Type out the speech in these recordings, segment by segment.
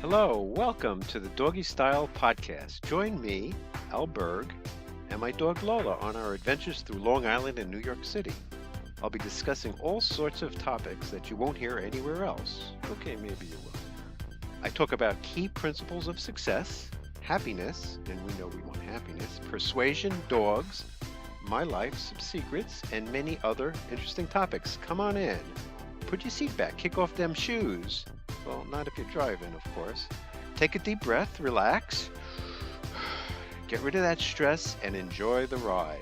Hello, welcome to the Doggy Style Podcast. Join me, Al Berg, and my dog Lola on our adventures through Long Island and New York City. I'll be discussing all sorts of topics that you won't hear anywhere else. Okay, maybe you will. I talk about key principles of success, happiness, and we know we want happiness, persuasion, dogs, my life, some secrets, and many other interesting topics. Come on in. Put your seat back, kick off them shoes. Well, not if you're driving, of course. Take a deep breath, relax, get rid of that stress, and enjoy the ride.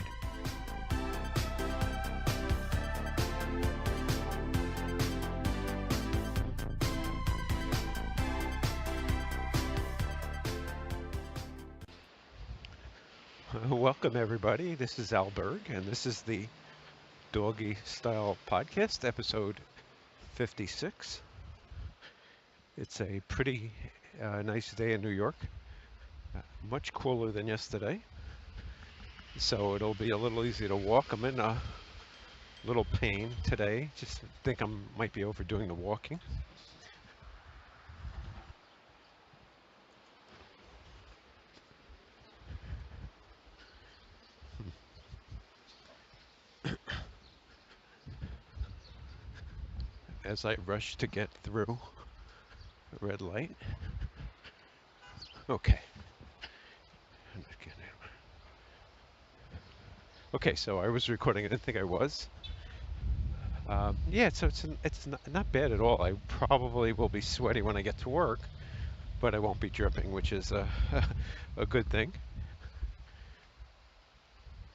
Welcome, everybody. This is Al Berg, and this is the Doggy Style Podcast, episode 56. It's a pretty nice day in New York, much cooler than yesterday, so it'll be a little easier to walk. I'm in a little pain today, just think I might be overdoing the walking. As I rush to get through a red light. Okay. Okay, so I was recording. I didn't think I was. Yeah, so it's not bad at all. I probably will be sweaty when I get to work, but I won't be dripping, which is a good thing.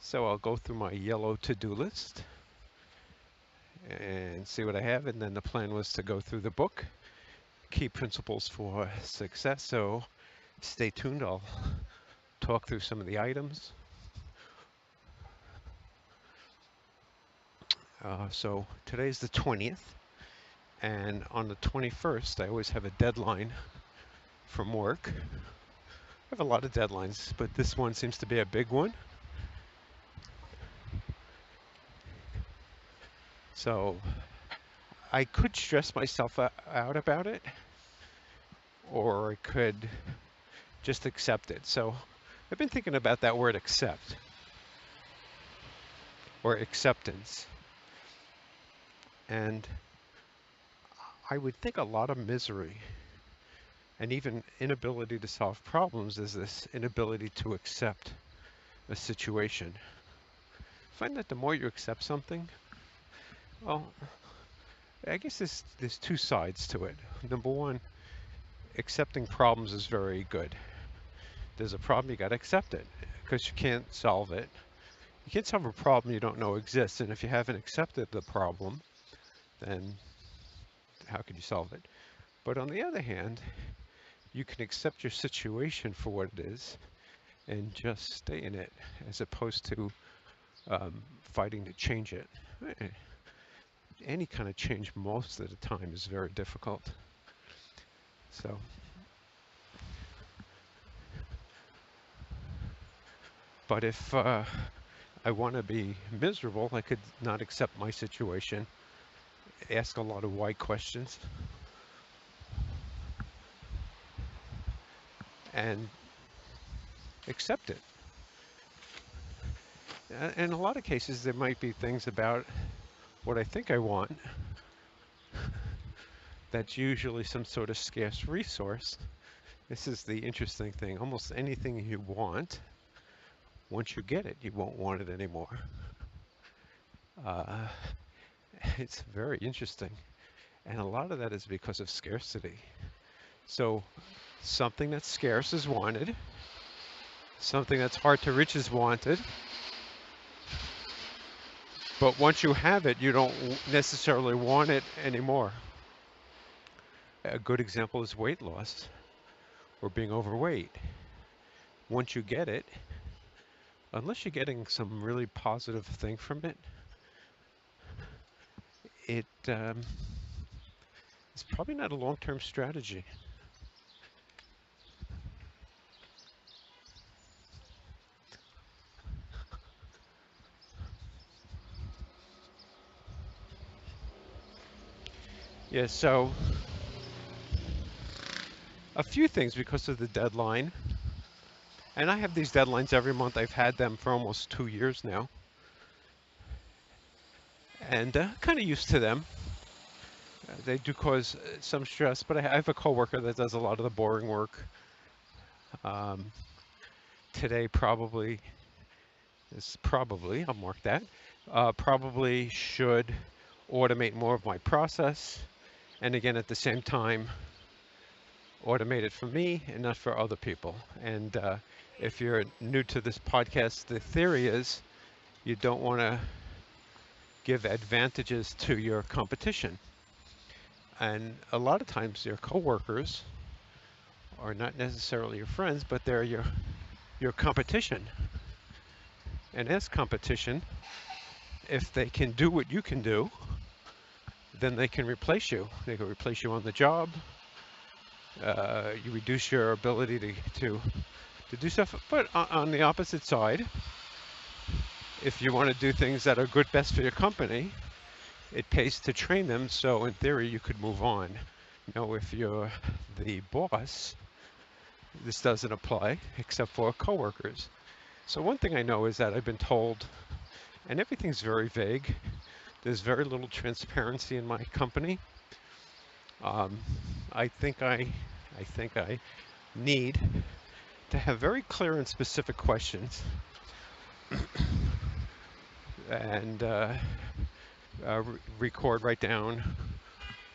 So I'll go through my yellow to-do list and see what I have, and then the plan was to go through the book, Key Principles for Success. So stay tuned. I'll talk through some of the items. So today's the 20th, and on the 21st, I always have a deadline from work. I have a lot of deadlines, but this one seems to be a big one. So I could stress myself out about it, or I could just accept it. So I've been thinking about that word accept, or acceptance. And I would think a lot of misery and even inability to solve problems is this inability to accept a situation. I find that the more you accept something, well, I guess there's two sides to it. Number one, accepting problems is very good. There's a problem, you got to accept it because you can't solve it. You can't solve a problem you don't know exists, and if you haven't accepted the problem, then how could you solve it? But on the other hand, you can accept your situation for what it is and just stay in it as opposed to fighting to change it. Any kind of change most of the time is very difficult. So but if I want to be miserable, I could not accept my situation, ask a lot of why questions, and accept it. In a lot of cases, there might be things about what I think I want that's usually some sort of scarce resource. This is the interesting thing. Almost anything you want, once you get it, you won't want it anymore. It's very interesting. And a lot of that is because of scarcity. So something that's scarce is wanted. Something that's hard to reach is wanted. But once you have it, you don't necessarily want it anymore. A good example is weight loss or being overweight. Once you get it, unless you're getting some really positive thing from it, it's probably not a long-term strategy. Yeah, so a few things because of the deadline. And I have these deadlines every month. I've had them for almost 2 years now. And kind of used to them. They do cause some stress, but I have a coworker that does a lot of the boring work. Um, Today I'll mark that, probably should automate more of my process. And again, at the same time, automate it for me and not for other people. And if you're new to this podcast, the theory is you don't want to give advantages to your competition. And a lot of times your coworkers are not necessarily your friends, but they're your competition. And as competition, if they can do what you can do, then they can replace you. They can replace you on the job. You reduce your ability to do stuff. But on the opposite side, if you want to do things that are good, best for your company, it pays to train them. So in theory, you could move on. Now, if you're the boss, this doesn't apply except for coworkers. So one thing I know is that I've been told, and everything's very vague. There's very little transparency in my company. Um, I think I need to have very clear and specific questions, and write down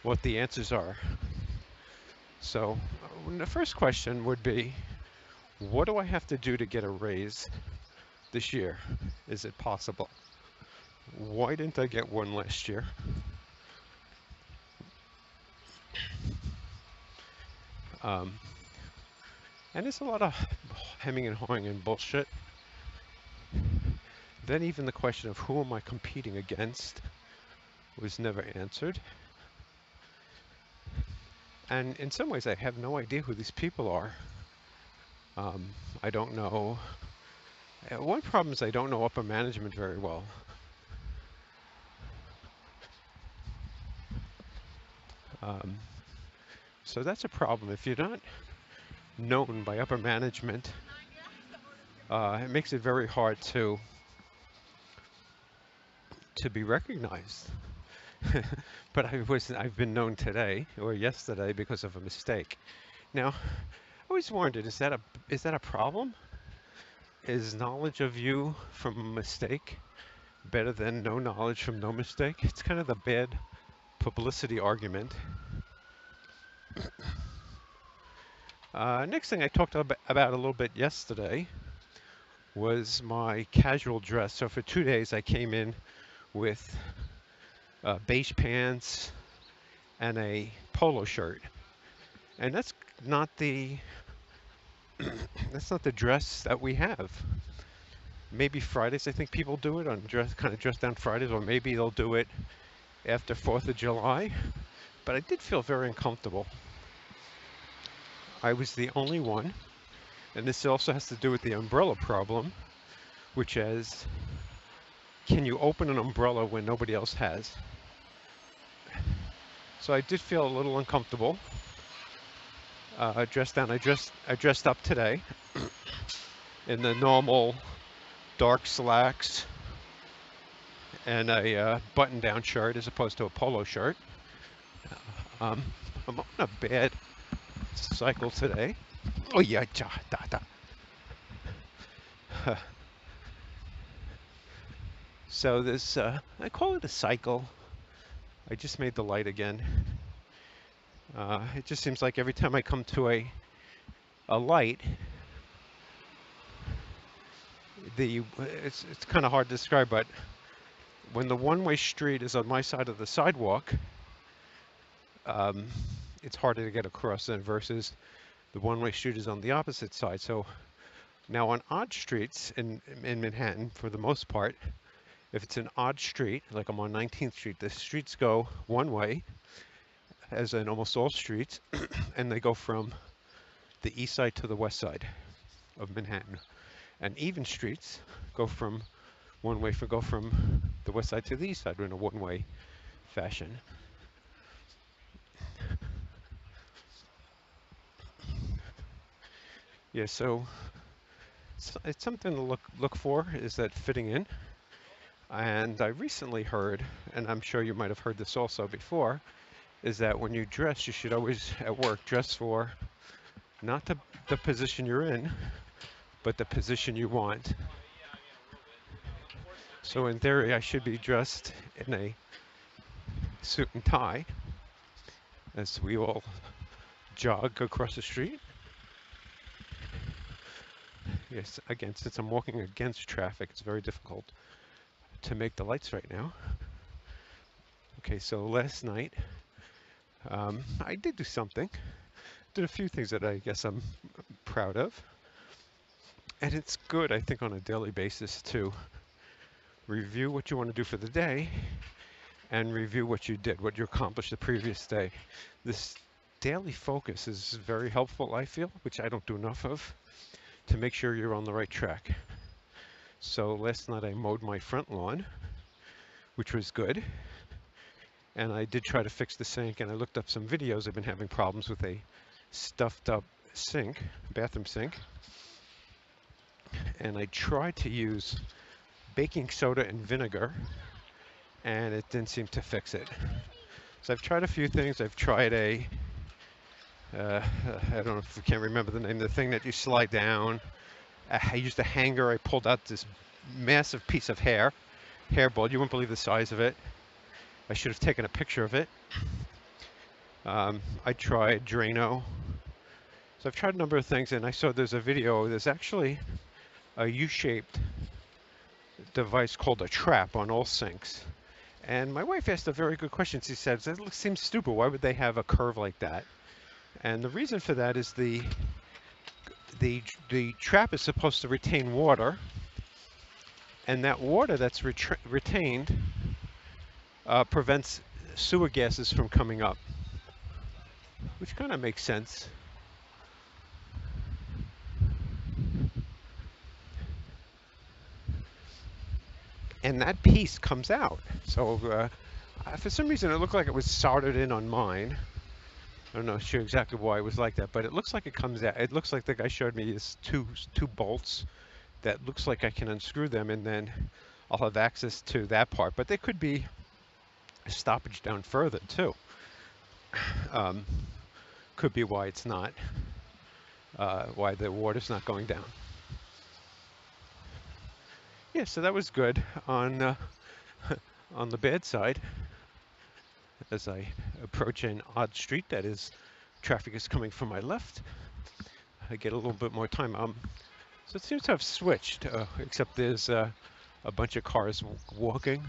what the answers are. So the first question would be, what do I have to do to get a raise this year? Is it possible? Why didn't I get one last year? Um, and it's a lot of hemming and hawing and bullshit. Then even the question of who am I competing against was never answered. And in some ways, I have no idea who these people are. I don't know. One problem is I don't know upper management very well. So that's a problem. If you're not known by upper management, it makes it very hard to be recognized. But I've been known today or yesterday because of a mistake. Now, I always wondered, is that a problem? Is knowledge of you from a mistake better than no knowledge from no mistake? It's kind of the bad publicity argument. Next thing I talked about a little bit yesterday was my casual dress. So for 2 days I came in with beige pants and a polo shirt, and that's not the dress that we have. Maybe Fridays I think people do it on dress down Fridays, or maybe they'll do it after 4th of July. But I did feel very uncomfortable. I was the only one, and this also has to do with the umbrella problem, which is, can you open an umbrella when nobody else has? So I did feel a little uncomfortable. Dressed down. I dressed up today in the normal dark slacks and a button-down shirt as opposed to a polo shirt. I'm on a bad cycle today. Oh yeah, da da. So this, I call it a cycle. I just made the light again. It just seems like every time I come to a light, it's kind of hard to describe, but when the one-way street is on my side of the sidewalk, it's harder to get across than versus the one-way street is on the opposite side. So now on odd streets in Manhattan, for the most part, if it's an odd street, like I'm on 19th Street, the streets go one way, as in almost all streets, and they go from the east side to the west side of Manhattan. And even streets go from the west side to the east side in a one-way fashion. Yeah, so it's something to look for, is that fitting in. And I recently heard, and I'm sure you might have heard this also before, is that when you dress, you should always at work dress for not the position you're in, but the position you want. So in theory, I should be dressed in a suit and tie as we all jog across the street. Yes, again, since I'm walking against traffic, it's very difficult to make the lights right now. Okay, so last night, I did do something. Did a few things that I guess I'm proud of. And it's good, I think, on a daily basis to review what you want to do for the day and review what you did, what you accomplished the previous day. This daily focus is very helpful, I feel, which I don't do enough of, to make sure you're on the right track. So last night I mowed my front lawn, which was good. And I did try to fix the sink, and I looked up some videos. I've been having problems with a stuffed up sink, bathroom sink. And I tried to use baking soda and vinegar, and it didn't seem to fix it. So I've tried a few things. I've tried I don't know if you can't remember the name, the thing that you slide down. I used a hanger. I pulled out this massive piece of hairball. You wouldn't believe the size of it. I should have taken a picture of it. I tried Drano. So I've tried a number of things, and I saw there's a video. There's actually a U-shaped device called a trap on all sinks. And my wife asked a very good question. She said, "That seems stupid. Why would they have a curve like that?" And the reason for that is the trap is supposed to retain water, and that water that's retained prevents sewer gases from coming up, which kind of makes sense. And that piece comes out. So for some reason, it looked like it was soldered in on mine. I don't know sure exactly why it was like that, but it looks like it comes out. It looks like the guy showed me is two bolts that looks like I can unscrew them, and then I'll have access to that part. But there could be a stoppage down further too. Could be why it's not, why the water's not going down. Yeah, so that was good on on the bad side. As I approach an odd street, that is, traffic is coming from my left, I get a little bit more time. So it seems to have switched, except there's a bunch of cars walking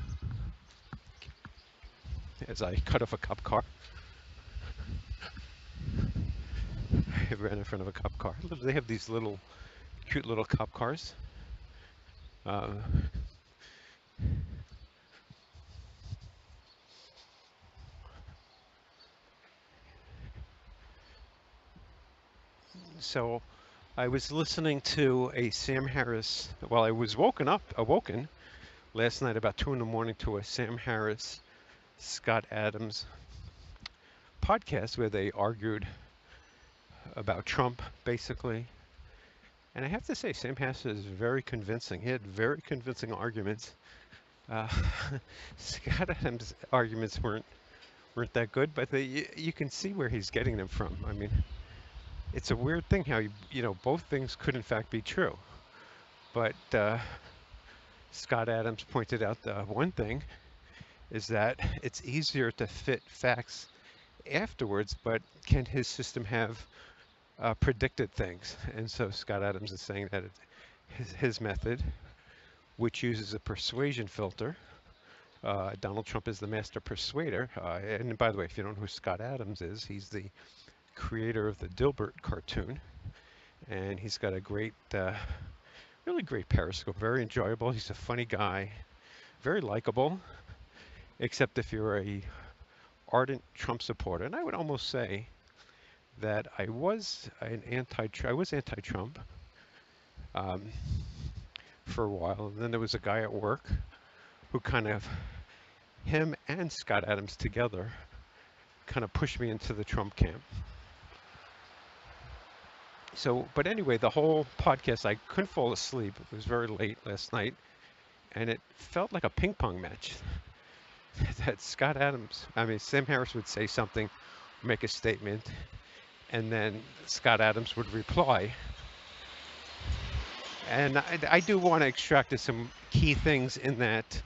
as I cut off a cop car. I ran in front of a cop car. They have these little, cute little cop cars. So I was listening to a Sam Harris, well, I was awoken last night about 2 in the morning to a Sam Harris, Scott Adams podcast where they argued about Trump, basically. And I have to say, Sam Harris is very convincing. He had very convincing arguments. Scott Adams' arguments weren't that good, but you can see where he's getting them from. I mean, it's a weird thing how both things could in fact be true. But Scott Adams pointed out one thing is that it's easier to fit facts afterwards, but can his system have predicted things? And so Scott Adams is saying that his method, which uses a persuasion filter, Donald Trump is the master persuader. And by the way, if you don't know who Scott Adams is, he's the creator of the Dilbert cartoon. And he's got a great, really great Periscope, very enjoyable. He's a funny guy, very likable, except if you're a ardent Trump supporter. And I would almost say that I was anti-Trump for a while. And then there was a guy at work who him and Scott Adams together kind of pushed me into the Trump camp. So, but anyway, the whole podcast, I couldn't fall asleep. It was very late last night, and it felt like a ping pong match. That Scott Adams, I mean, Sam Harris would say something, make a statement, and then Scott Adams would reply. And I do want to extract some key things in that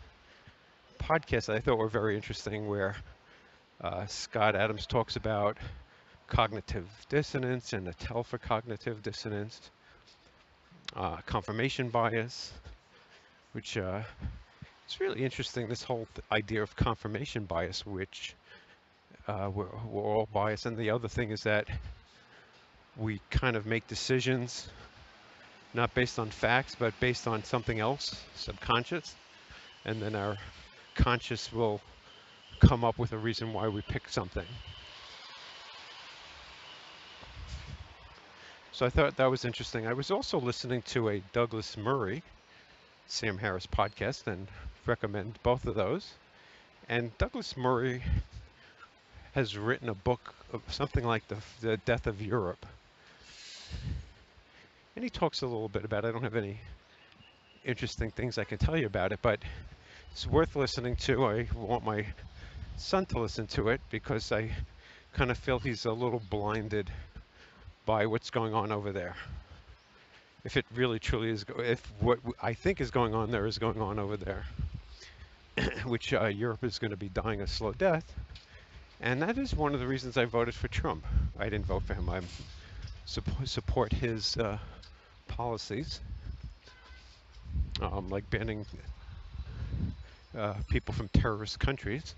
podcast that I thought were very interesting, where Scott Adams talks about cognitive dissonance and the tell for cognitive dissonance, confirmation bias, which it's really interesting, this whole idea of confirmation bias, which we're all biased. And the other thing is that we kind of make decisions not based on facts, but based on something else, subconscious, and then our conscious will come up with a reason why we pick something. So I thought that was interesting. I was also listening to a Douglas Murray, Sam Harris podcast, and recommend both of those. And Douglas Murray has written a book of something like the Death of Europe. And he talks a little bit about it. I don't have any interesting things I can tell you about it, but it's worth listening to. I want my son to listen to it because I kind of feel he's a little blinded by what's going on over there. If it really truly is, if what I think is going on there is going on over there, which Europe is going to be dying a slow death. And that is one of the reasons I voted for Trump. I didn't vote for him. I support his policies, like banning people from terrorist countries.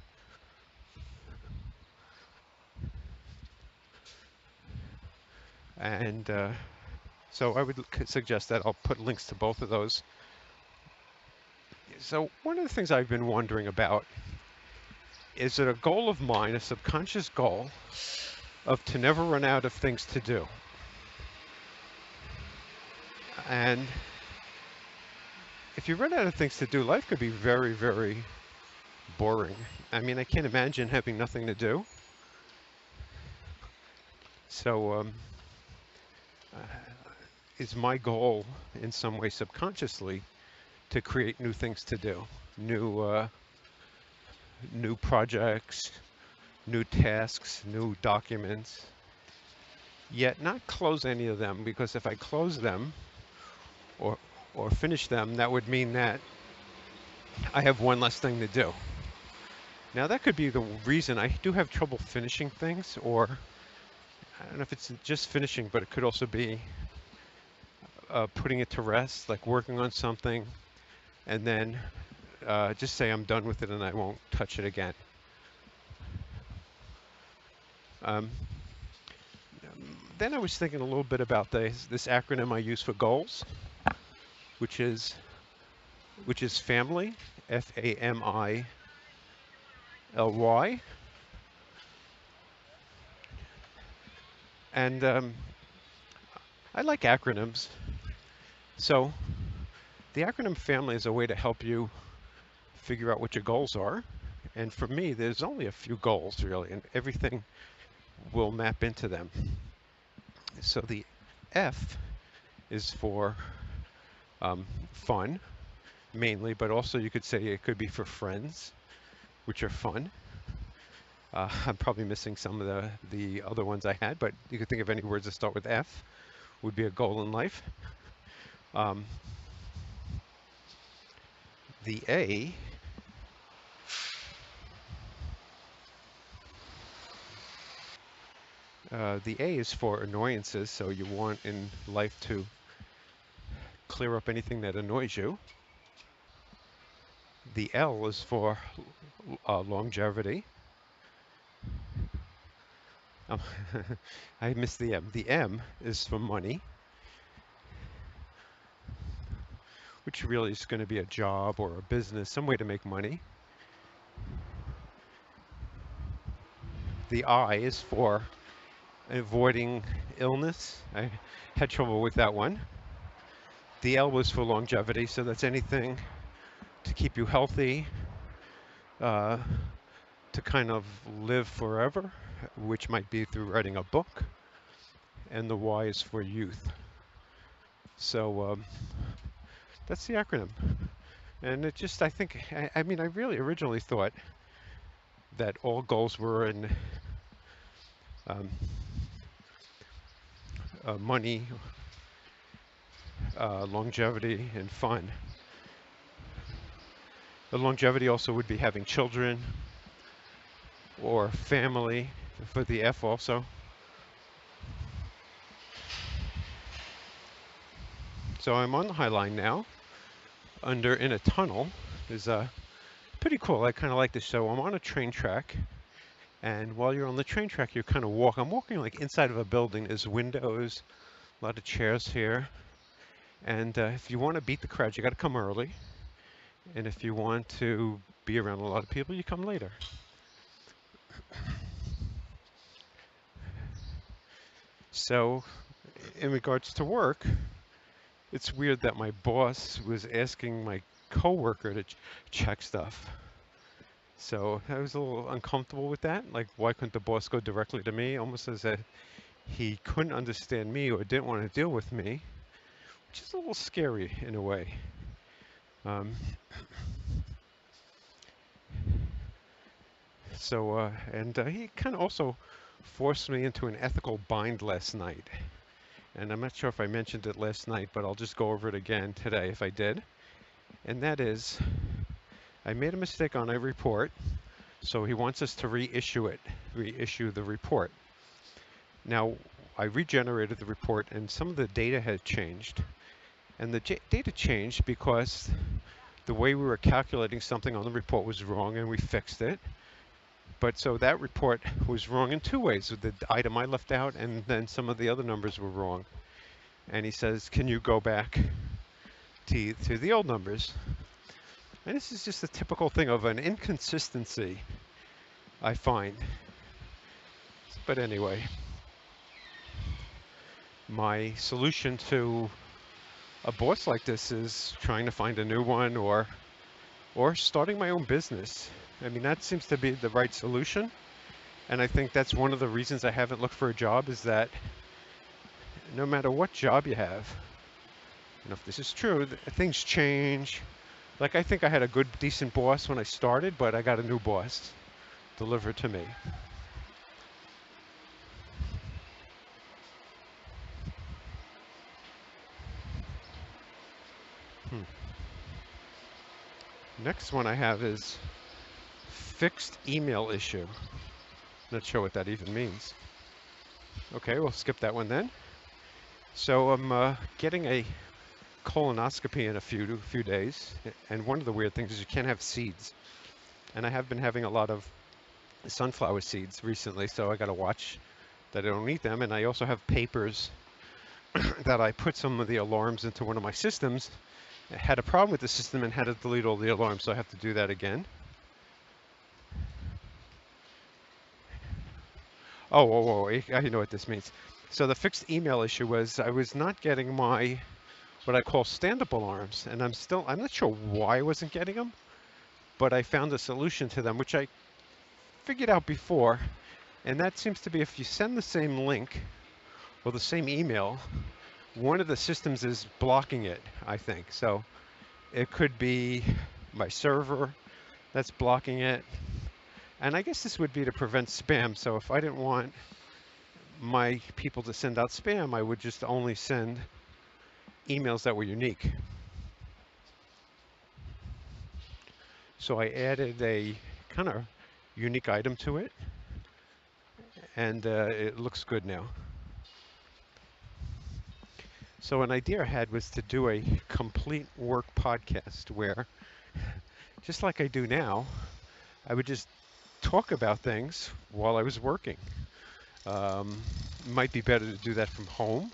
And so I would suggest that I'll put links to both of those. So one of the things I've been wondering about is it a goal of mine, a subconscious goal, of to never run out of things to do. And if you run out of things to do, life could be very, very boring. I mean, I can't imagine having nothing to do. So is my goal in some way subconsciously to create new things to do, new projects, new tasks, new documents, yet not close any of them, because if I close them or finish them, that would mean that I have one less thing to do. Now that could be the reason I do have trouble finishing things, or I don't know if it's just finishing, but it could also be putting it to rest, like working on something and then just say I'm done with it and I won't touch it again. Then I was thinking a little bit about this acronym I use for goals, which is family, FAMILY. And I like acronyms. So the acronym family is a way to help you figure out what your goals are. And for me, there's only a few goals really, and everything will map into them. So the F is for fun, mainly, but also you could say it could be for friends, which are fun. I'm probably missing some of the other ones I had, but you could think of any words that start with F would be a goal in life. The A is for annoyances, so you want in life to clear up anything that annoys you. The L is for longevity. I missed the M. The M is for money, which really is going to be a job or a business, some way to make money. The I is for avoiding illness. I had trouble with that one. The L was for longevity, so that's anything to keep you healthy, to kind of live forever, which might be through writing a book. and the Y is for youth. So that's the acronym. And it just, I think, I mean, I really originally thought that all goals were in um, money, longevity, and fun. The longevity also would be having children or family for the F also. So I'm on the High Line now, in a tunnel. Is pretty cool. I kind of like this. So I'm on a train track, and while you're on the train track, you kind of walk. I'm walking like inside of a building. There's windows, a lot of chairs here. And if you want to beat the crowd, you got to come early. And if you want to be around a lot of people, you come later. So in regards to work, it's weird that my boss was asking my coworker to check stuff. So I was a little uncomfortable with that. Like, why couldn't the boss go directly to me? Almost as if he couldn't understand me or didn't want to deal with me, which is a little scary in a way. And he kind of also forced me into an ethical bind last night. And I'm not sure if I mentioned it last night, but I'll just go over it again today if I did. And that is, I made a mistake on a report, so he wants us to reissue the report. Now, I regenerated the report, and some of the data had changed. And the data changed because the way we were calculating something on the report was wrong, and we fixed it. But so that report was wrong in two ways. The item I left out, and then some of the other numbers were wrong. And he says, can you go back to the old numbers? And this is just a typical thing of an inconsistency, I find. But anyway, my solution to a boss like this is trying to find a new one or starting my own business. I mean, that seems to be the right solution. And I think that's one of the reasons I haven't looked for a job, is that no matter what job you have, if this is true, things change. Like, I think I had a good, decent boss when I started, but I got a new boss delivered to me. Next one I have is fixed email issue. Not sure what that even means. Okay, we'll skip that one then. So I'm getting a colonoscopy in a few days, and one of the weird things is you can't have seeds. And I have been having a lot of sunflower seeds recently, so I got to watch that I don't eat them. And I also have papers that I put some of the alarms into one of my systems. I had a problem with the system and had to delete all the alarms, so I have to do that again. Oh, I know what this means. So the fixed email issue was I was not getting my, what I call stand-up alarms, and I'm not sure why I wasn't getting them, but I found a solution to them, which I figured out before, and that seems to be if you send the same link or the same email, one of the systems is blocking it, I think. So it could be my server that's blocking it. And I guess this would be to prevent spam. So if I didn't want my people to send out spam, I would just only send emails that were unique. So I added a kind of unique item to it, and it looks good now. So an idea I had was to do a complete work podcast where, just like I do now, I would just talk about things while I was working. It might be better to do that from home,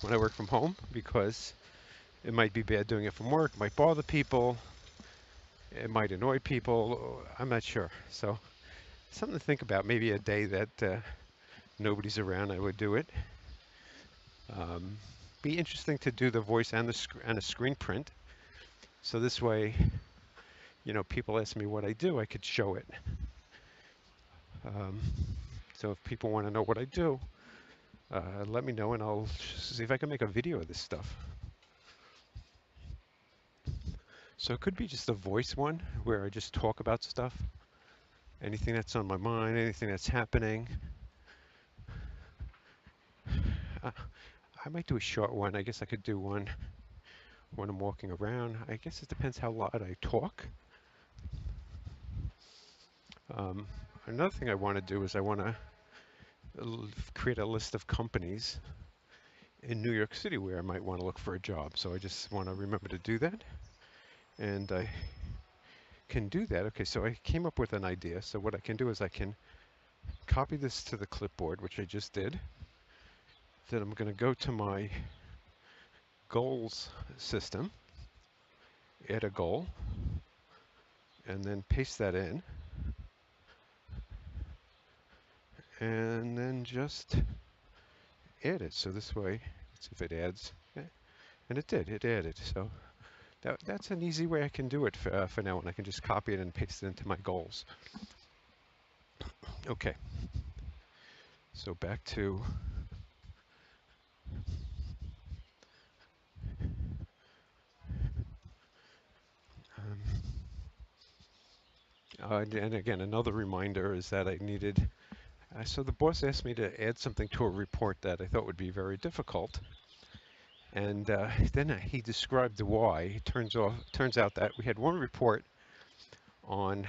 when I work from home, because it might be bad doing it from work. It might bother people. It might annoy people. I'm not sure. So something to think about. Maybe a day that nobody's around, I would do it. Be interesting to do the voice and a screen print. So this way, people ask me what I do, I could show it. So if people want to know what I do, let me know and I'll see if I can make a video of this stuff. So it could be just a voice one where I just talk about stuff, anything that's on my mind, anything that's happening. Uh, I might do a short one. I guess I could do one when I'm walking around. I guess it depends how loud I talk. Um, Another thing I want to do is I want to create a list of companies in New York City where I might want to look for a job. So I just want to remember to do that. And I can do that. Okay, so I came up with an idea. So what I can do is I can copy this to the clipboard, which I just did. Then I'm going to go to my goals system, add a goal, and then paste that in. And then just add it. So this way, let's see if it adds. And it did, it added. So that's an easy way I can do it for now, and I can just copy it and paste it into my goals. Okay, so back to and again, another reminder is that I needed, so the boss asked me to add something to a report that I thought would be very difficult. And then he described why. It turns out that we had one report on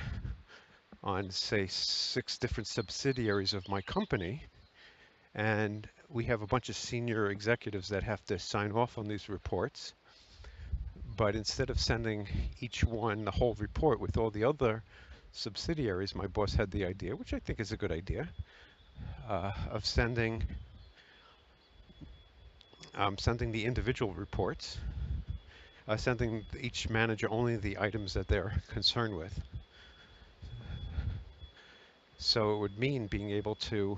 say 6 different subsidiaries of my company, and we have a bunch of senior executives that have to sign off on these reports. But instead of sending each one the whole report with all the other subsidiaries, my boss had the idea, which I think is a good idea, of sending the individual reports, sending each manager only the items that they're concerned with. So it would mean being able to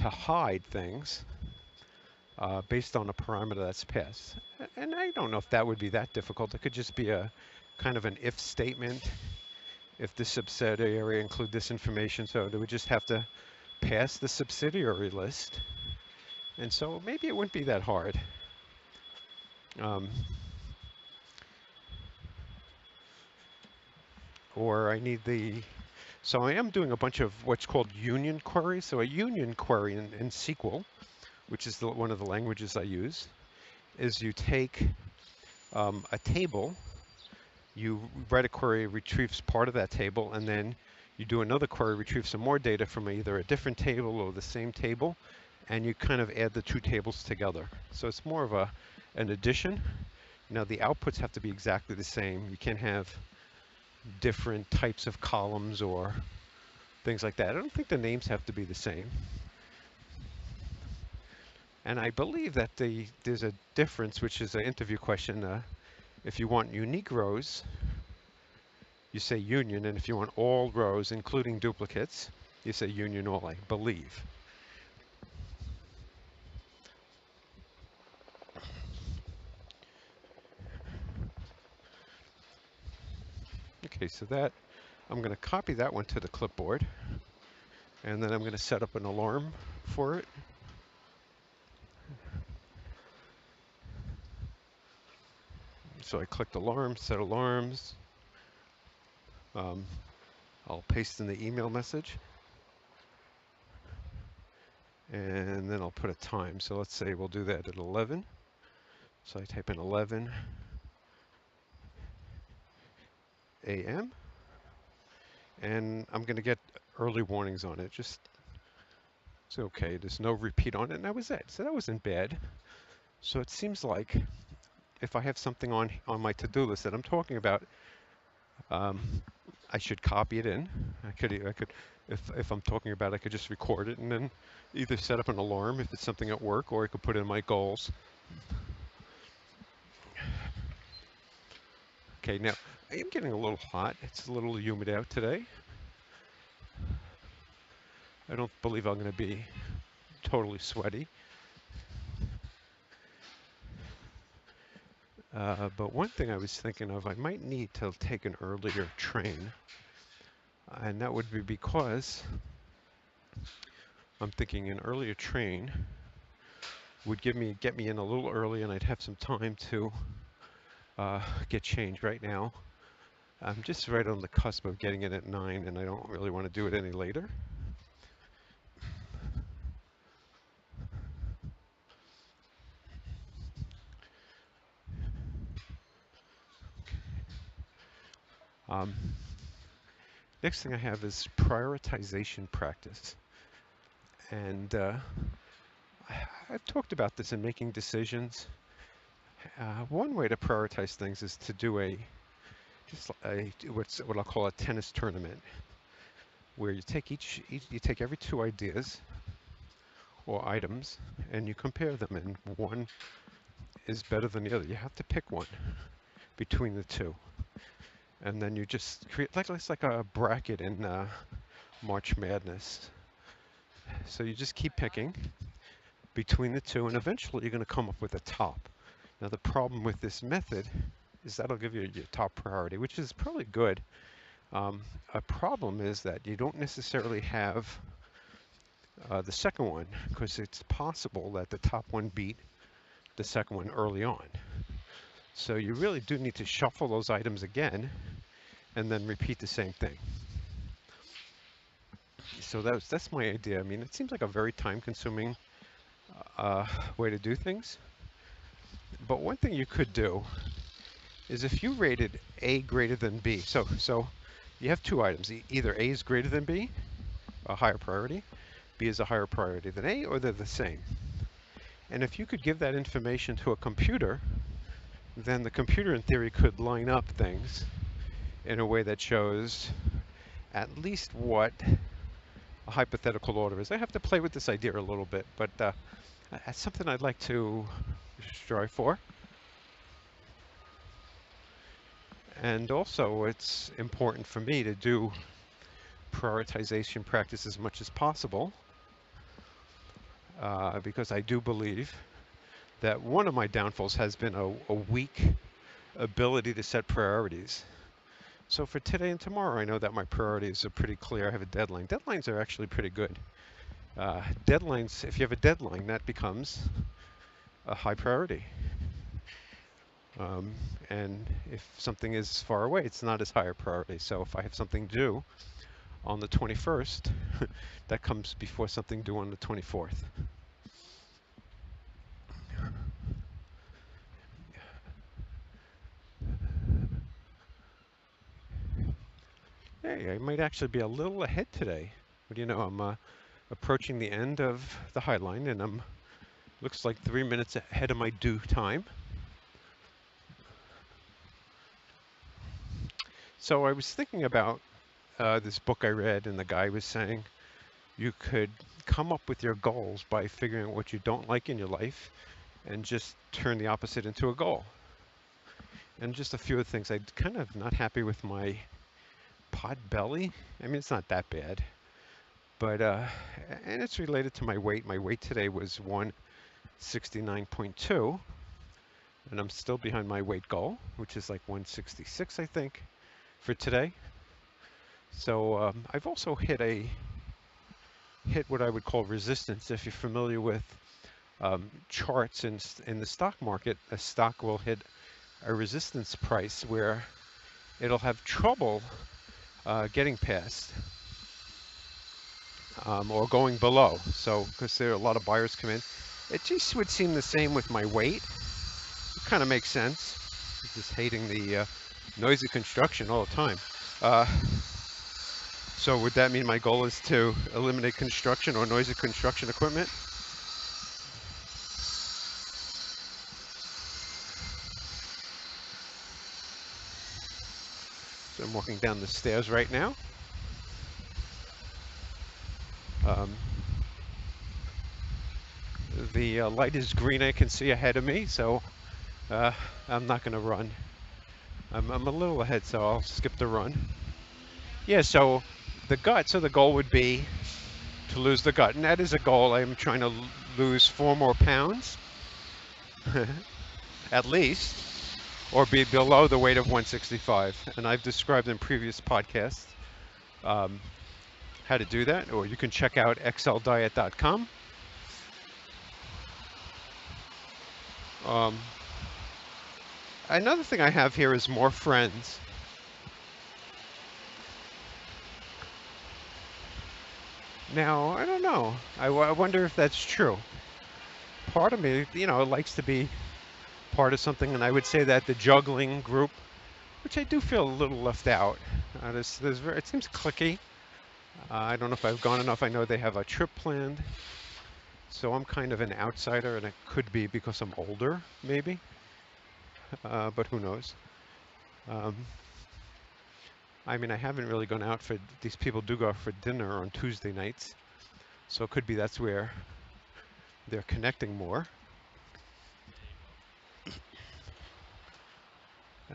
hide things based on a parameter that's passed. And I don't know if that would be that difficult. It could just be a kind of an if statement. If this subsidiary include this information, so they would just have to pass the subsidiary list. And so maybe it wouldn't be that hard. Or I need so I am doing a bunch of what's called union queries. So a union query in SQL, which is one of the languages I use, is you take a table, you write a query, retrieves part of that table, and then you do another query, retrieve some more data from either a different table or the same table, and you kind of add the 2 tables together. So it's more of an addition. Now the outputs have to be exactly the same. You can't have different types of columns or things like that. I don't think the names have to be the same. And I believe that there's a difference, which is an interview question. If you want unique rows, you say union, and if you want all rows, including duplicates, you say union all, I believe. Okay, so that, I'm going to copy that one to the clipboard, and then I'm going to set up an alarm for it. So I clicked alarm, set alarms. I'll paste in the email message. And then I'll put a time. So let's say we'll do that at 11. So I type in 11 a.m. And I'm going to get early warnings on it. Just, it's okay. There's no repeat on it. And that was it. So that wasn't bad. So it seems like if I have something on my to-do list that I'm talking about, I should copy it in. I could, if I'm talking about it, I could just record it and then either set up an alarm if it's something at work, or I could put in my goals. Okay, now I am getting a little hot. It's a little humid out today. I don't believe I'm going to be totally sweaty. But one thing I was thinking of, I might need to take an earlier train. And that would be because I'm thinking an earlier train would get me in a little early, and I'd have some time to get changed. Right now, I'm just right on the cusp of getting in at 9, and I don't really want to do it any later. Um, Next thing I have is prioritization practice. And I've talked about this in making decisions. One way to prioritize things is to do what I'll call a tennis tournament, where you take you take every two ideas or items and you compare them, and one is better than the other. You have to pick one between the two, and then you just create it's like a bracket in March Madness. So you just keep picking between the two, and eventually you're going to come up with a top. Now the problem with this method is that'll give you your top priority, which is probably good. A problem is that you don't necessarily have the second one, because it's possible that the top one beat the second one early on. So you really do need to shuffle those items again and then repeat the same thing. So that's my idea. I mean, it seems like a very time-consuming way to do things. But one thing you could do is if you rated A greater than B. So you have two items. Either A is greater than B, a higher priority, B is a higher priority than A, or they're the same. And if you could give that information to a computer, then the computer in theory could line up things in a way that shows at least what a hypothetical order is. I have to play with this idea a little bit, but that's something I'd like to strive for. And also, it's important for me to do prioritization practice as much as possible, because I do believe that one of my downfalls has been a weak ability to set priorities. So for today and tomorrow, I know that my priorities are pretty clear. I have a deadline. Deadlines are actually pretty good. Deadlines, if you have a deadline, that becomes a high priority. And if something is far away, it's not as high a priority. So if I have something due on the 21st, that comes before something due on the 24th. Hey, I might actually be a little ahead today. But you know, I'm approaching the end of the high line, and I'm looks like 3 minutes ahead of my due time. So I was thinking about this book I read, and the guy was saying you could come up with your goals by figuring out what you don't like in your life and just turn the opposite into a goal. And just a few of the things, I'm kind of not happy with my pot belly. I mean, it's not that bad, but and it's related to my weight. My weight today was 169.2, and I'm still behind my weight goal, which is like 166, I think, for today. So I've also hit what I would call resistance. If you're familiar with charts in the stock market, a stock will hit a resistance price where it'll have trouble getting past or going below. So because there are a lot of buyers come in, it just would seem the same with my weight. It kind of makes sense. I'm just hating the noisy construction all the time. So would that mean my goal is to eliminate construction or noisy construction equipment? So I'm walking down the stairs right now. The light is green, I can see ahead of me, so I'm not going to run. I'm a little ahead, so I'll skip the run. Yeah, so the goal would be to lose the gut, and that is a goal. I'm trying to lose 4 more pounds, at least, or be below the weight of 165. And I've described in previous podcasts how to do that, or you can check out xldiet.com. Um, Another thing I have here is more friends. Now, I don't know. I wonder if that's true. Part of me, likes to be part of something, and I would say that the juggling group, which I do feel a little left out. It seems cliquey. I don't know if I've gone enough. I know they have a trip planned, so I'm kind of an outsider, and it could be because I'm older, maybe. But who knows? Um, I mean, I haven't really gone out for. These people do go out for dinner on Tuesday nights, so it could be that's where they're connecting more.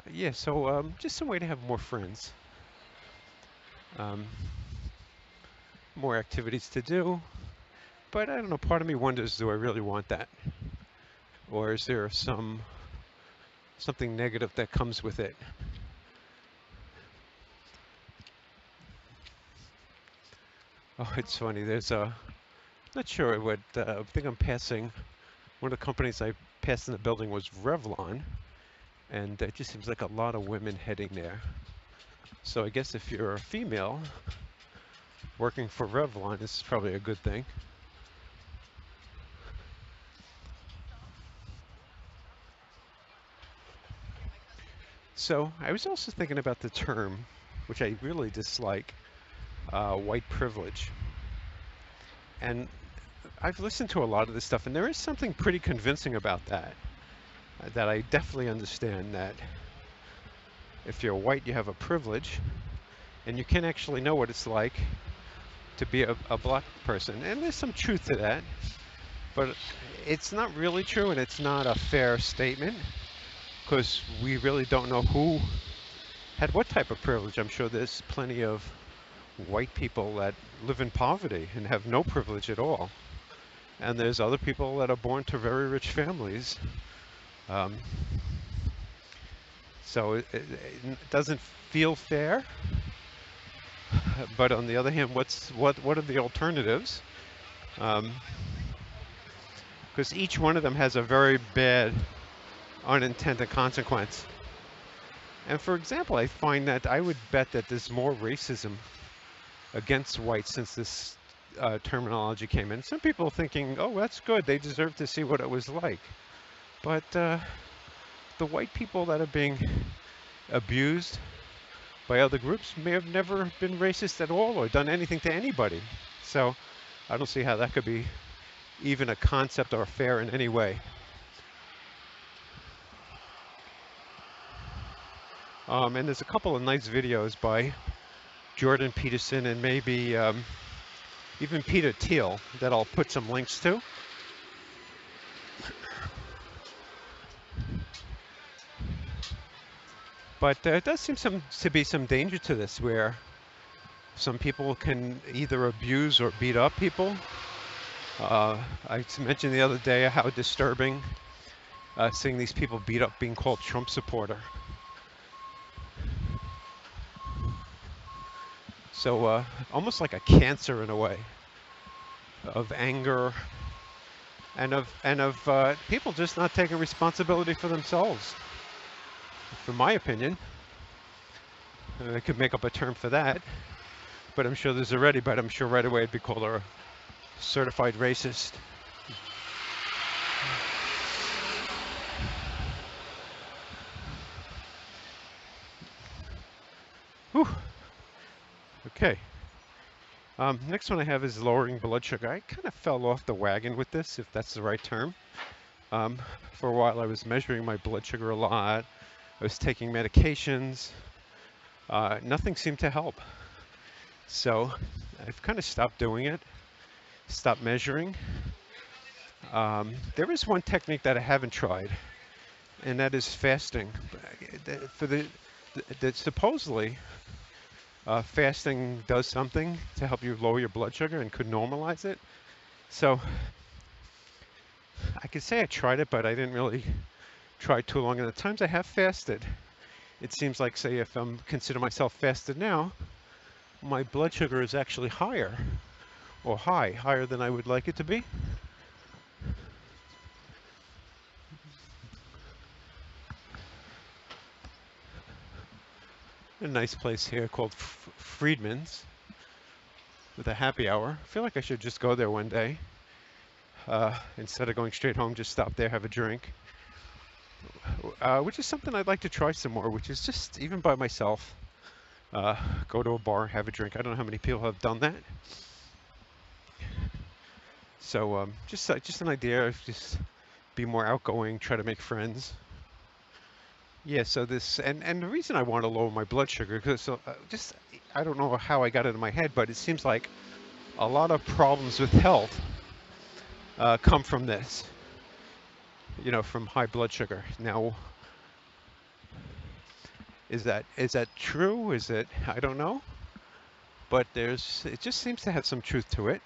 Yeah, so just some way to have more friends, um, more activities to do. But I don't know, part of me wonders, do I really want that? Or is there something negative that comes with it? Oh, it's funny. Not sure what, I think I'm passing, one of the companies I passed in the building was Revlon, and it just seems like a lot of women heading there. So I guess if you're a female working for Revlon, this is probably a good thing. So I was also thinking about the term, which I really dislike, white privilege. And I've listened to a lot of this stuff, and there is something pretty convincing about that. That I definitely understand that if you're white, you have a privilege, and you can actually know what it's like to be a black person. And there's some truth to that, but it's not really true, and it's not a fair statement, because we really don't know who had what type of privilege. I'm sure there's plenty of white people that live in poverty and have no privilege at all. And there's other people that are born to very rich families. Um, so it doesn't feel fair. But on the other hand, what are the alternatives? Because each one of them has a very bad unintended consequence. And for example, I find that I would bet that there's more racism against whites since this terminology came in. Some people are thinking, oh, that's good. They deserve to see what it was like. But the white people that are being abused by other groups may have never been racist at all or done anything to anybody. So I don't see how that could be even a concept or fair in any way. And there's a couple of nice videos by Jordan Peterson and maybe even Peter Thiel that I'll put some links to. But there does seem to be some danger to this, where some people can either abuse or beat up people. I mentioned the other day how disturbing seeing these people beat up being called Trump supporter. So almost like a cancer in a way of anger and of people just not taking responsibility for themselves. For my opinion, I could make up a term for that, but I'm sure there's already. But I'm sure right away it'd be called a certified racist. Whew. Okay. Next one I have is lowering blood sugar. I kind of fell off the wagon with this, if that's the right term. Um, for a while I was measuring my blood sugar a lot. I was taking medications. Nothing seemed to help. So I've kind of stopped doing it, stopped measuring. There is one technique that I haven't tried, and that is fasting. For supposedly fasting does something to help you lower your blood sugar and could normalize it. So I could say I tried it, but I didn't really try too long. And the times I have fasted, it seems like, say, if I'm consider myself fasted now, my blood sugar is actually higher, or higher than I would like it to be. A nice place here called Friedman's with a happy hour. I feel like I should just go there one day. Instead of going straight home, just stop there, have a drink. Which is something I'd like to try some more, which is just even by myself. Uh, Go to a bar, have a drink. I don't know how many people have done that. So just an idea of just be more outgoing, try to make friends. Yeah, so this, and the reason I want to lower my blood sugar, because just, I don't know how I got it in my head, but it seems like a lot of problems with health come from this, from high blood sugar. Now, is that true? Is it, I don't know, but it just seems to have some truth to it.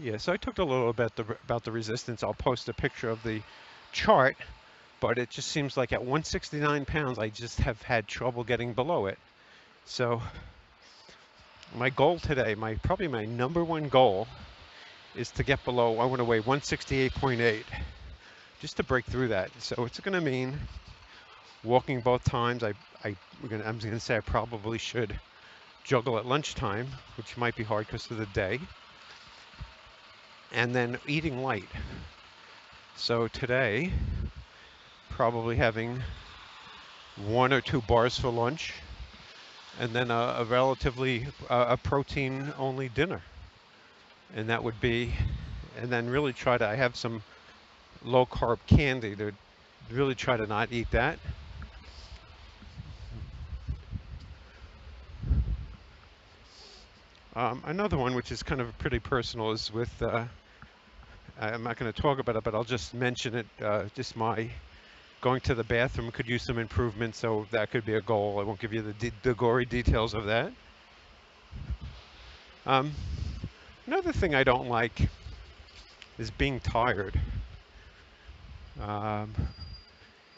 Yeah, so I talked a little bit about the resistance. I'll post a picture of the chart, but it just seems like at 169 pounds, I just have had trouble getting below it. So my goal today, probably my number one goal, is to get below, I want to weigh 168.8, just to break through that. So it's going to mean walking both times. I'm going to say I probably should juggle at lunchtime, which might be hard because of the day, and then eating light. So today, probably having 1 or 2 bars for lunch, and then a relatively a protein-only dinner. And that would be, and then really try to, I have some low-carb candy to really try to not eat that. Another one, which is kind of pretty personal, is with, I'm not going to talk about it, but I'll just mention it, just my going to the bathroom could use some improvement, so that could be a goal. I won't give you the gory details of that. Another thing I don't like is being tired. And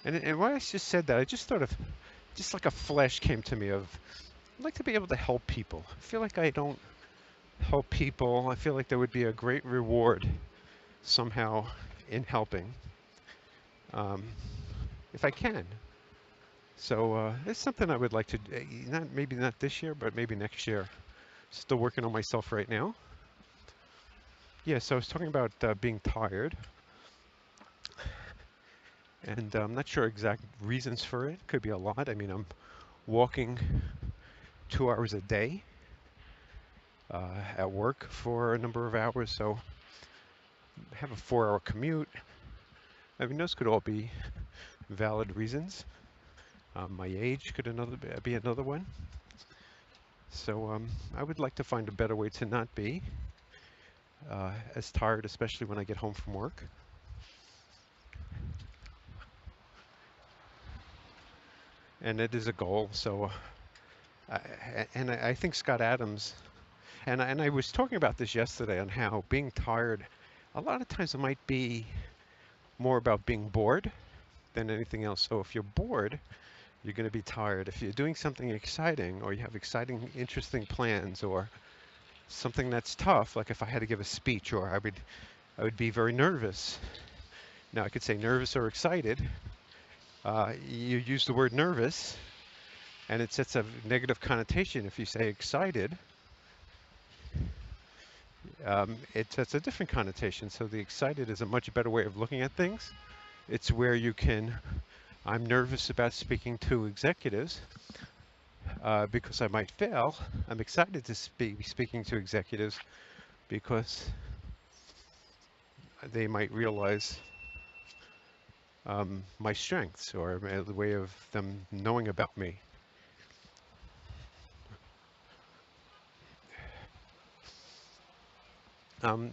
when I just said that, I just thought of, just like a flash came to me of, I'd like to be able to help people. I feel like I don't help people. I feel like there would be a great reward somehow in helping, if I can. So it's something I would like to, maybe not this year, but maybe next year. Still working on myself right now. Yeah, so I was talking about being tired. And I'm not sure exact reasons for it. Could be a lot. I mean, I'm walking 2 hours a day at work for a number of hours, so I have a 4-hour commute. I mean, those could all be valid reasons. My age could be another one. So I would like to find a better way to not be as tired, especially when I get home from work. And it is a goal. So, I think Scott Adams, and I was talking about this yesterday on how being tired, a lot of times it might be more about being bored than anything else. So if you're bored, you're going to be tired. If you're doing something exciting, or you have exciting, interesting plans, or something that's tough, like if I had to give a speech, or I would be very nervous. Now I could say nervous or excited. You use the word nervous, and it sets a negative connotation. If you say excited, it sets a different connotation. So the excited is a much better way of looking at things. It's where you can, I'm nervous about speaking to executives because I might fail. I'm excited to be speaking to executives because they might realize my strengths, or the way of them knowing about me.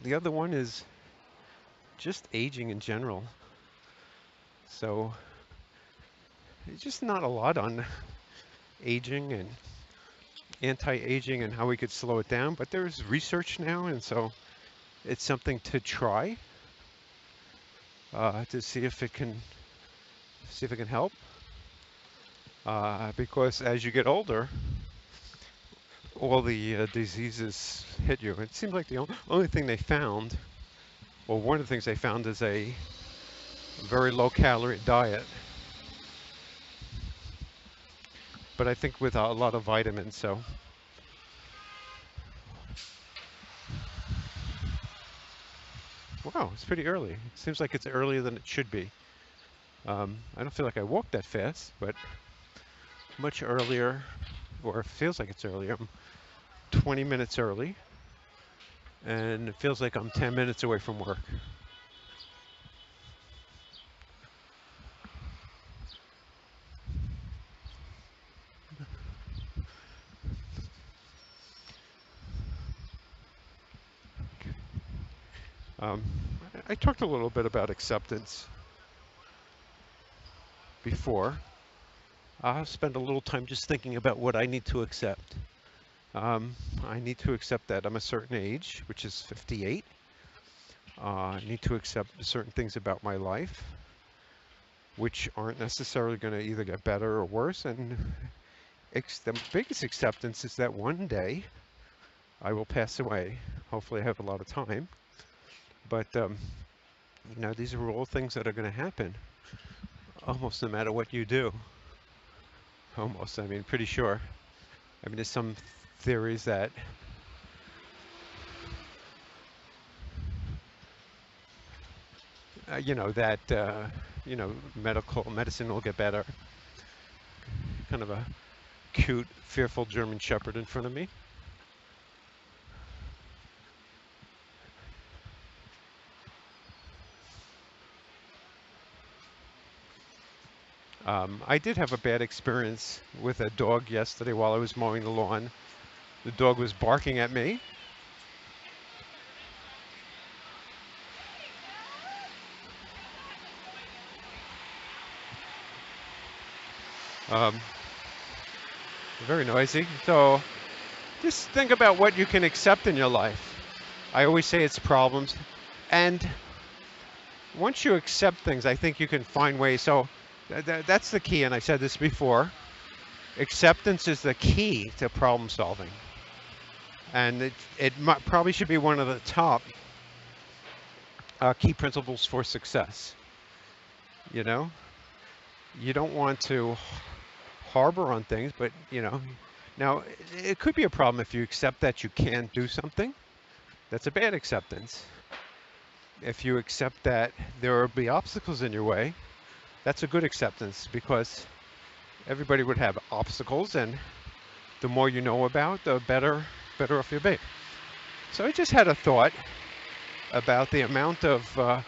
The other one is just aging in general. So it's just not a lot on aging and anti-aging and how we could slow it down, but there's research now, and so it's something to try to see if it can help. Because as you get older, all the diseases hit you. It seems like the only thing they found, or one of the things they found, is a very low calorie diet, but I think with a lot of vitamins. So, wow, it's pretty early. It seems like it's earlier than it should be. I don't feel like I walked that fast, but much earlier, or it feels like it's earlier. I'm 20 minutes early, and it feels like I'm 10 minutes away from work. Um, I talked a little bit about acceptance before. I'll spend a little time just thinking about what I need to accept. I need to accept that I'm a certain age, which is 58. I need to accept certain things about my life, which aren't necessarily going to either get better or worse. And the biggest acceptance is that one day I will pass away. Hopefully, I have a lot of time. But these are all things that are going to happen, almost no matter what you do. Almost, I mean, pretty sure. I mean, there's some theories that medicine will get better. Kind of a cute, fearful German Shepherd in front of me. I did have a bad experience with a dog yesterday while I was mowing the lawn. The dog was barking at me. Um, Very noisy. So just think about what you can accept in your life. I always say it's problems. And once you accept things, I think you can find ways. So that's the key. And I said this before. Acceptance is the key to problem solving. And it probably should be one of the top key principles for success. You know, you don't want to harbor on things, but now it could be a problem if you accept that you can't do something. That's a bad acceptance. If you accept that there will be obstacles in your way, that's a good acceptance, because everybody would have obstacles, and the more you know about, the better off you'll be. So I just had a thought about the amount of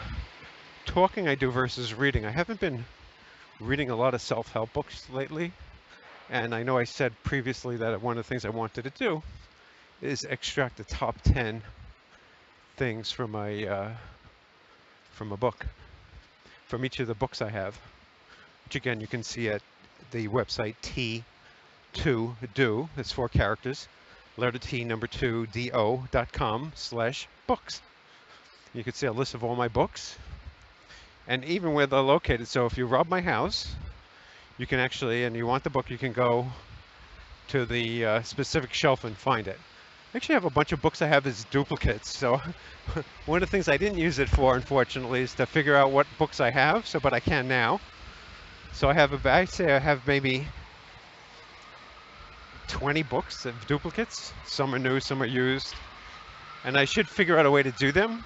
talking I do versus reading. I haven't been reading a lot of self-help books lately, and I know I said previously that one of the things I wanted to do is extract the top 10 things from a book, from each of the books I have, which again you can see at the website T2do, that's 4 characters, letter T, number 2, do.com/books. You can see a list of all my books, and even where they're located. So if you rob my house, you can actually, and you want the book, you can go to the specific shelf and find it. I actually have a bunch of books I have as duplicates. So one of the things I didn't use it for, unfortunately, is to figure out what books I have. But I can now. So I say I have maybe 20 books of duplicates. Some are new, some are used, and I should figure out a way to do them.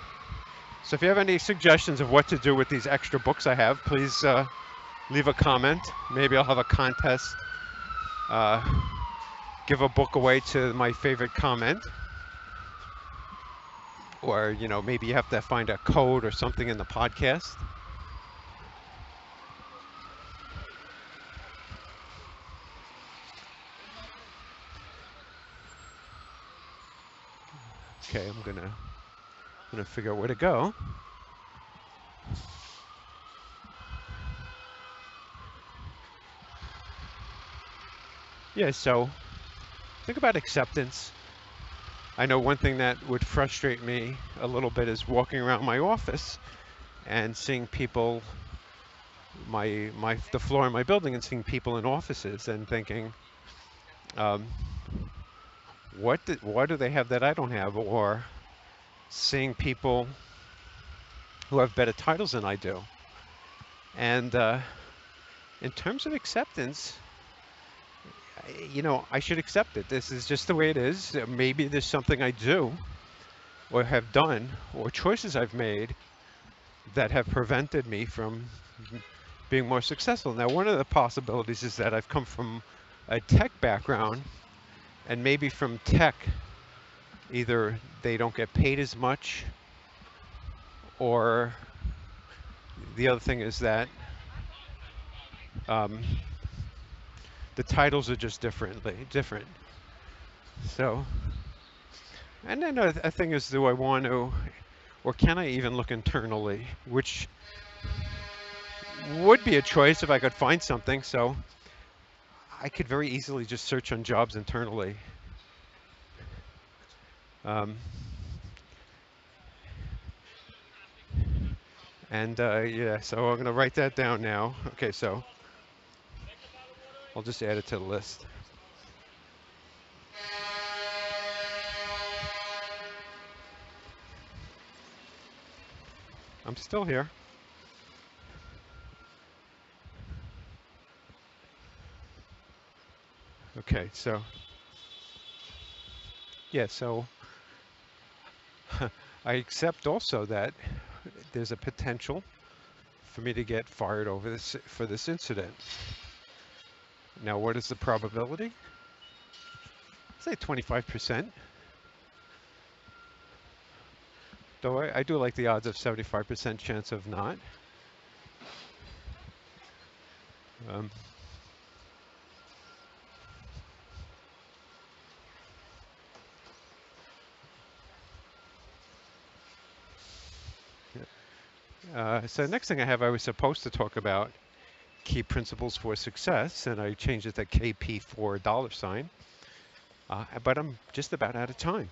So if you have any suggestions of what to do with these extra books I have, please leave a comment. Maybe I'll have a contest. Give a book away to my favorite comment. Or, maybe you have to find a code or something in the podcast. Okay, I'm gonna figure out where to go. Yeah, so think about acceptance. I know one thing that would frustrate me a little bit is walking around my office and seeing people, the floor in my building, and seeing people in offices and thinking, why do they have that I don't have? Or seeing people who have better titles than I do. And in terms of acceptance, I should accept it. This is just the way it is. Maybe there's something I do or have done or choices I've made that have prevented me from being more successful. Now, one of the possibilities is that I've come from a tech background, and maybe from tech, either they don't get paid as much, or the other thing is that um, the titles are just different. So, and then a thing is, do I want to, or can I even look internally, which would be a choice if I could find something. So I could very easily just search on jobs internally. Um, and yeah, so I'm going to write that down now. Okay, so I'll just add it to the list. I'm still here. Okay, so yeah, so I accept also that there's a potential for me to get fired over this for this incident. Now, what is the probability? Say 25%. Though I do like the odds of 75% chance of not. Um, so next thing I was supposed to talk about key principles for success, and I changed it to KP for $sign. But I'm just about out of time.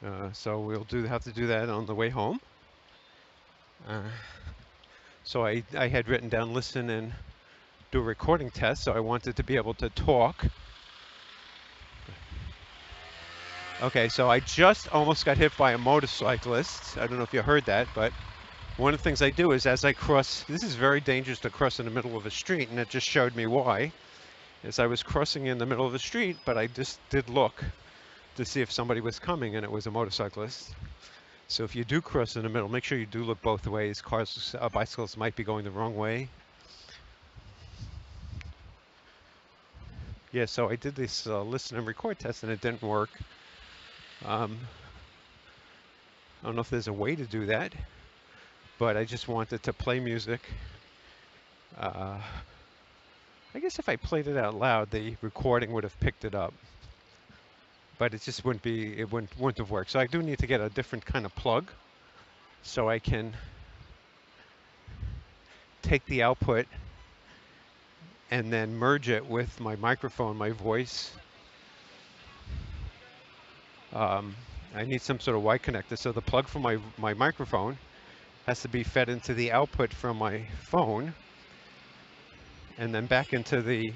Huh. So we'll have to do that on the way home. So I had written down listen and do a recording test, so I wanted to be able to talk. Okay, so I just almost got hit by a motorcyclist. I don't know if you heard that, but one of the things I do is as I cross, this is very dangerous to cross in the middle of a street, and it just showed me why. As I was crossing in the middle of the street, but I just did look to see if somebody was coming, and it was a motorcyclist. So if you do cross in the middle, make sure you do look both ways. Bicycles might be going the wrong way. Yeah, so I did this listen and record test, and it didn't work. I don't know if there's a way to do that, but I just wanted to play music. I guess if I played it out loud, the recording would have picked it up, but it just wouldn't have worked. So I do need to get a different kind of plug so I can take the output and then merge it with my microphone, my voice. I need some sort of Y connector. So the plug for my microphone has to be fed into the output from my phone and then back into the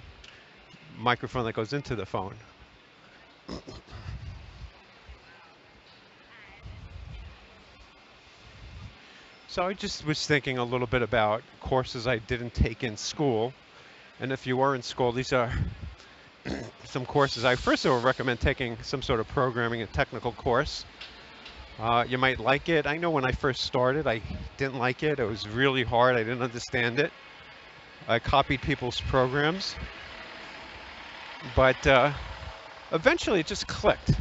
microphone that goes into the phone. So I just was thinking a little bit about courses I didn't take in school. And if you were in school, these are some courses. I first of all recommend taking some sort of programming and technical course. You might like it. I know when I first started, I didn't like it. It was really hard. I didn't understand it. I copied people's programs. But eventually it just clicked.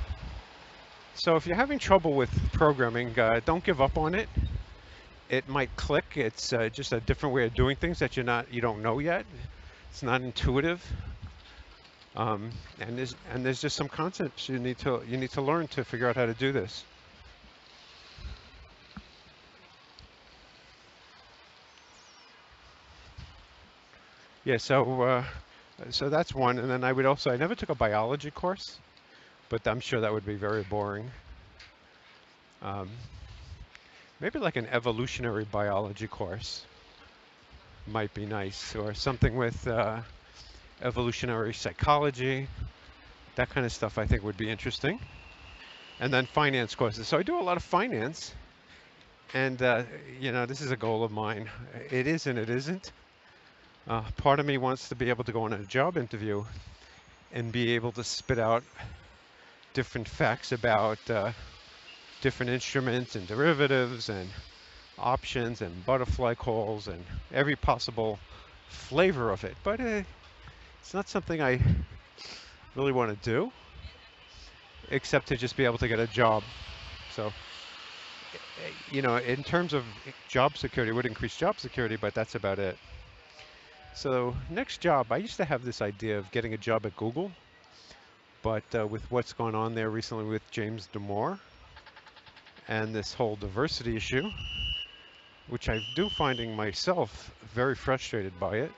So if you're having trouble with programming, don't give up on it. It might click. It's just a different way of doing things that you don't know yet. It's not intuitive. And there's just some concepts you need to learn to figure out how to do this. Yeah, so that's one. And then I never took a biology course, but I'm sure that would be very boring. Maybe like an evolutionary biology course. might be nice, or something with evolutionary psychology. That kind of stuff I think would be interesting. And then finance courses. So I do a lot of finance, and this is a goal of mine. It is and it isn't. Part of me wants to be able to go on a job interview and be able to spit out different facts about different instruments and derivatives and options and butterfly calls and every possible flavor of it. But it's not something I really want to do, except to just be able to get a job. So, in terms of job security, it would increase job security, but that's about it. So next job, I used to have this idea of getting a job at Google, but with what's going on there recently with James Damore and this whole diversity issue, which I do finding myself very frustrated by it.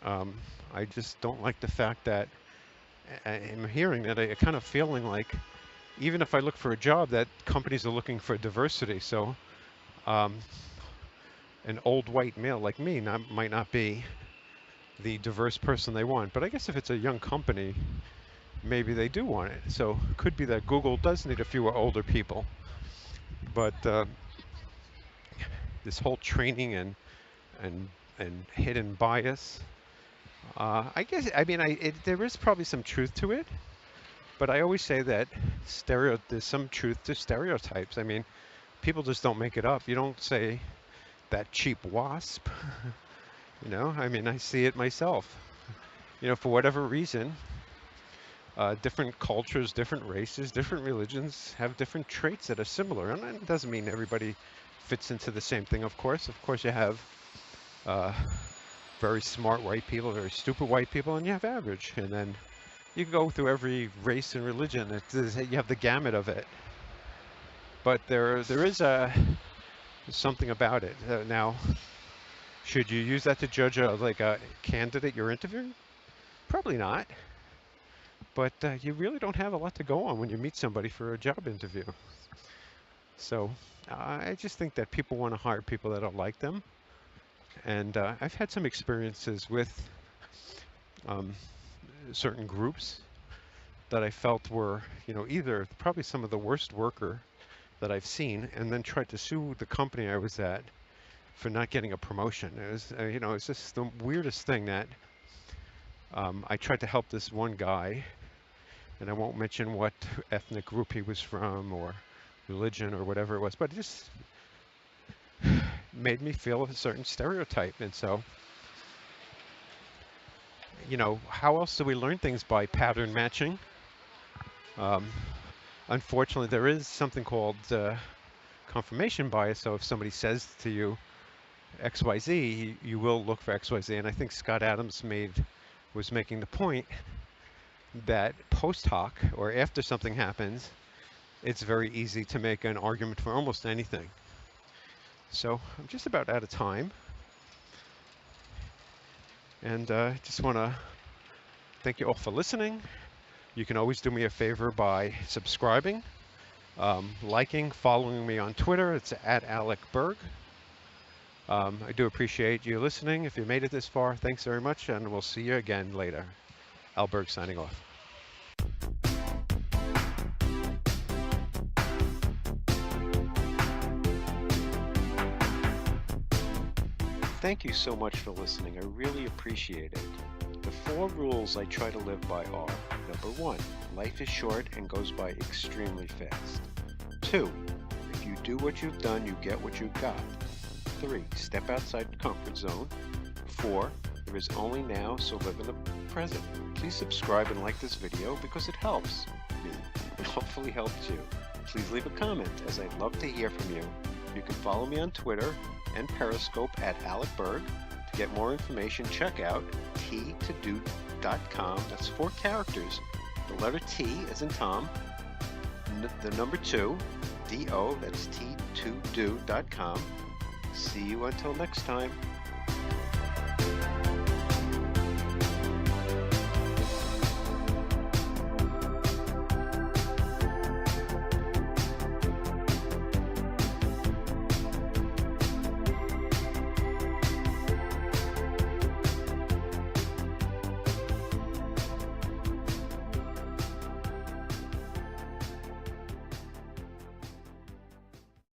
I just don't like the fact that I'm hearing that I kind of feeling like even if I look for a job, that companies are looking for diversity. So an old white male like me might not be the diverse person they want. But I guess if it's a young company, maybe they do want it. So it could be that Google does need a few older people. But this whole training and hidden bias, I guess, there is probably some truth to it. But I always say that there's some truth to stereotypes. I mean, people just don't make it up. You don't say that cheap wasp. I see it myself. For whatever reason, different cultures, different races, different religions have different traits that are similar. And it doesn't mean everybody fits into the same thing, of course. Of course, you have very smart white people, very stupid white people, and you have average. And then you can go through every race and religion. You have the gamut of it. But there is something about it. Now, should you use that to judge a candidate you're interviewing? Probably not. But you really don't have a lot to go on when you meet somebody for a job interview. So I just think that people want to hire people that are like them. And I've had some experiences with certain groups that I felt were, either probably some of the worst worker that I've seen, and then tried to sue the company I was at for not getting a promotion. It was, it's just the weirdest thing that I tried to help this one guy, and I won't mention what ethnic group he was from or religion or whatever it was, but it just made me feel a certain stereotype. And so, how else do we learn things? By pattern matching. Unfortunately, there is something called confirmation bias. So if somebody says to you XYZ, you will look for XYZ. And I think Scott Adams was making the point that post hoc, or after something happens, it's very easy to make an argument for almost anything. So I'm just about out of time. And I just want to thank you all for listening. You can always do me a favor by subscribing, liking, following me on Twitter. It's @AlecBerg. I do appreciate you listening. If you made it this far, thanks very much, and we'll see you again later. Al Berg signing off. Thank you so much for listening. I really appreciate it. The 4 rules I try to live by are: number 1, life is short and goes by extremely fast. 2, if you do what you've done, you get what you've got. 3, step outside your comfort zone. 4, there is only now, so live in the present. Please subscribe and like this video because it helps me and hopefully helps you. Please leave a comment, as I'd love to hear from you. You can follow me on Twitter and Periscope @AlecBerg. To get more information, check out t2do.com. That's 4 characters. The letter T as in Tom, the number 2, D-O, that's t2do.com. See you until next time.